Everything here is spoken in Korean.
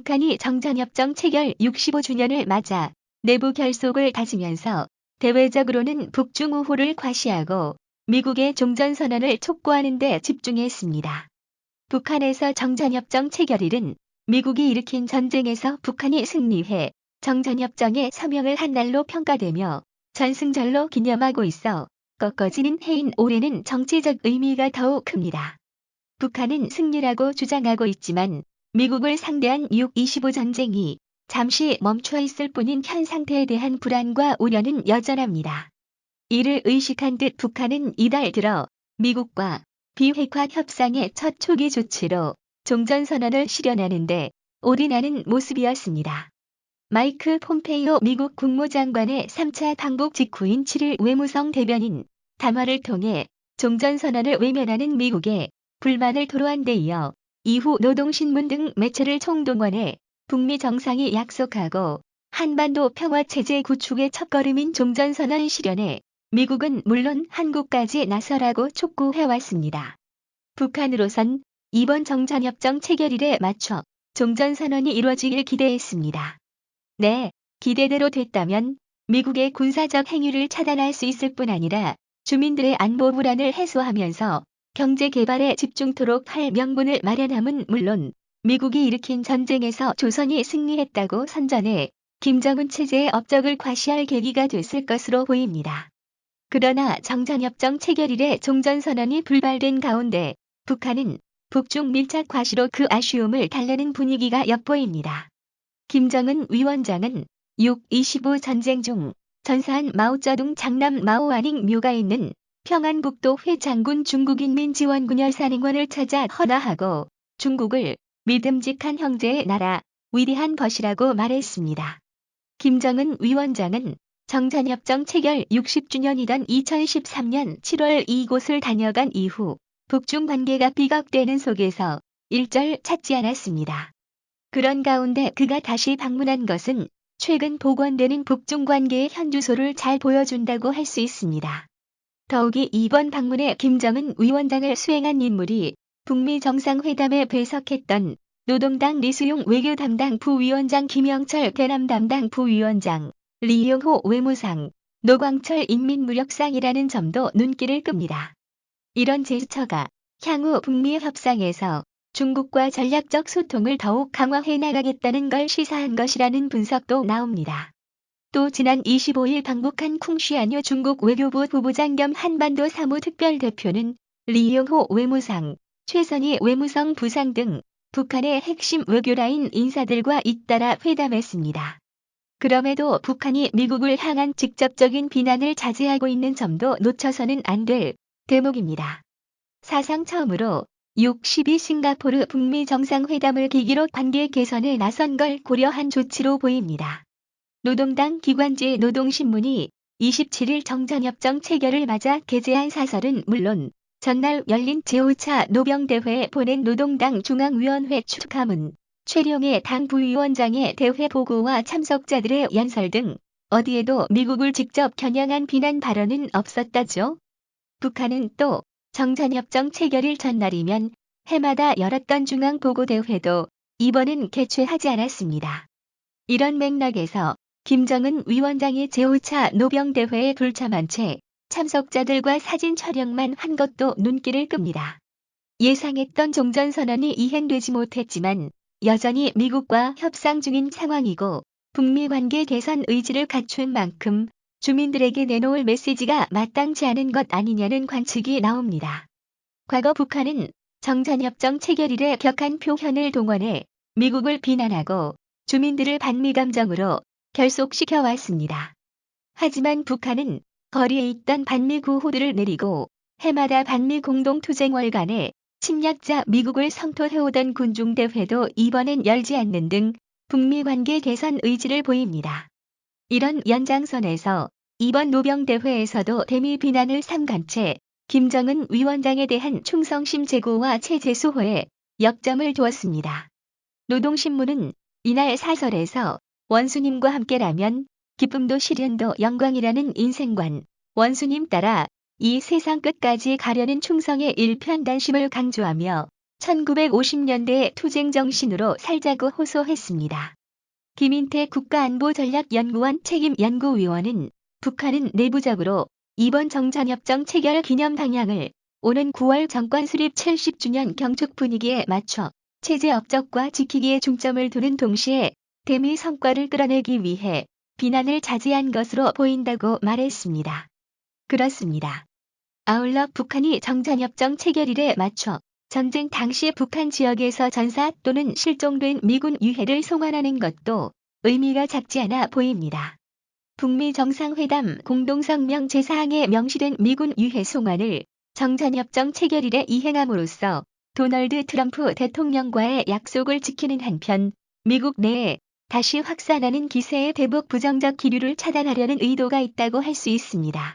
북한이 정전협정 체결 65주년을 맞아 내부 결속을 다지면서 대외적으로는 북중 우호를 과시하고 미국의 종전선언을 촉구하는 데 집중했습니다. 북한에서 정전협정 체결일은 미국이 일으킨 전쟁에서 북한이 승리해 정전협정에 서명을 한 날로 평가되며 전승절로 기념하고 있어 꺾어지는 해인 올해는 정치적 의미가 더욱 큽니다. 북한은 승리라고 주장하고 있지만 미국을 상대한 6.25 전쟁이 잠시 멈춰 있을 뿐인 현 상태에 대한 불안과 우려는 여전합니다. 이를 의식한 듯 북한은 이달 들어 미국과 비핵화 협상의 첫 초기 조치로 종전선언을 실현하는데 올인하는 모습이었습니다. 마이크 폼페이오 미국 국무장관의 3차 방북 직후인 7일 외무성 대변인 담화를 통해 종전선언을 외면하는 미국에 불만을 토로한 데 이어 이후 노동신문 등 매체를 총동원해 북미 정상이 약속하고 한반도 평화체제 구축의 첫걸음인 종전선언 실현에 미국은 물론 한국까지 나서라고 촉구해왔습니다. 북한으로선 이번 정전협정 체결일에 맞춰 종전선언이 이뤄지길 기대했습니다. 네, 기대대로 됐다면 미국의 군사적 행위를 차단할 수 있을 뿐 아니라 주민들의 안보 불안을 해소하면서 경제 개발에 집중토록 할 명분을 마련함은 물론 미국이 일으킨 전쟁에서 조선이 승리했다고 선전해 김정은 체제의 업적을 과시할 계기가 됐을 것으로 보입니다. 그러나 정전협정 체결일에 종전선언이 불발된 가운데 북한은 북중 밀착 과시로 그 아쉬움을 달래는 분위기가 엿보입니다. 김정은 위원장은 6.25 전쟁 중 전사한 마오쩌둥 장남 마오아닝 묘가 있는 평안북도 회장군 중국인민지원군 열사능원을 찾아 헌화하고 중국을 믿음직한 형제의 나라, 위대한 벗이라고 말했습니다. 김정은 위원장은 정전협정 체결 60주년이던 2013년 7월 이곳을 다녀간 이후 북중 관계가 삐걱대는 속에서 일절 찾지 않았습니다. 그런 가운데 그가 다시 방문한 것은 최근 복원되는 북중 관계의 현주소를 잘 보여준다고 할 수 있습니다. 더욱이 이번 방문에 김정은 위원장을 수행한 인물이 북미 정상회담에 배석했던 노동당 리수용 외교 담당 부위원장 김영철 대남 담당 부위원장 리용호 외무상 노광철 인민무력상이라는 점도 눈길을 끕니다. 이런 제스처가 향후 북미 협상에서 중국과 전략적 소통을 더욱 강화해 나가겠다는 걸 시사한 것이라는 분석도 나옵니다. 또 지난 25일 방북한 쿵시안유 중국 외교부 부부장 겸 한반도 사무특별대표는 리용호 외무상, 최선희 외무성 부상 등 북한의 핵심 외교라인 인사들과 잇따라 회담했습니다. 그럼에도 북한이 미국을 향한 직접적인 비난을 자제하고 있는 점도 놓쳐서는 안 될 대목입니다. 사상 처음으로 6.12 싱가포르 북미 정상회담을 계기로 관계 개선에 나선 걸 고려한 조치로 보입니다. 노동당 기관지 노동신문이 27일 정전협정 체결을 맞아 게재한 사설은 물론 전날 열린 제5차 노병대회에 보낸 노동당 중앙위원회 축하문, 최룡해 당 부위원장의 대회 보고와 참석자들의 연설 등 어디에도 미국을 직접 겨냥한 비난 발언은 없었다죠. 북한은 또 정전협정 체결일 전날이면 해마다 열었던 중앙보고대회도 이번은 개최하지 않았습니다. 이런 맥락에서 김정은 위원장이 제5차 노병대회에 불참한 채 참석자들과 사진 촬영만 한 것도 눈길을 끕니다. 예상했던 종전선언이 이행되지 못했지만 여전히 미국과 협상 중인 상황이고 북미 관계 개선 의지를 갖춘 만큼 주민들에게 내놓을 메시지가 마땅치 않은 것 아니냐는 관측이 나옵니다. 과거 북한은 정전협정 체결일에 격한 표현을 동원해 미국을 비난하고 주민들을 반미 감정으로 결속시켜 왔습니다. 하지만 북한은 거리에 있던 반미 구호들을 내리고 해마다 반미 공동투쟁월간에 침략자 미국을 성토해오던 군중대회도 이번엔 열지 않는 등 북미 관계 개선 의지를 보입니다. 이런 연장선에서 이번 노병대회에서도 대미 비난을 삼간 채 김정은 위원장에 대한 충성심 제고와 체제 수호에 역점을 두었습니다. 노동신문은 이날 사설에서 원수님과 함께라면 기쁨도 시련도 영광이라는 인생관, 원수님 따라 이 세상 끝까지 가려는 충성의 일편단심을 강조하며 1950년대의 투쟁 정신으로 살자고 호소했습니다. 김인태 국가안보전략연구원 책임연구위원은 북한은 내부적으로 이번 정전협정 체결 기념 방향을 오는 9월 정권 수립 70주년 경축 분위기에 맞춰 체제 업적과 지키기에 중점을 두는 동시에 대미 성과를 끌어내기 위해 비난을 자제한 것으로 보인다고 말했습니다. 그렇습니다. 아울러 북한이 정전협정 체결일에 맞춰 전쟁 당시 북한 지역에서 전사 또는 실종된 미군 유해를 송환하는 것도 의미가 작지 않아 보입니다. 북미 정상회담 공동성명 제4항에 명시된 미군 유해 송환을 정전협정 체결일에 이행함으로써 도널드 트럼프 대통령과의 약속을 지키는 한편 미국 내에 다시 확산하는 기세의 대북 부정적 기류를 차단하려는 의도가 있다고 할 수 있습니다.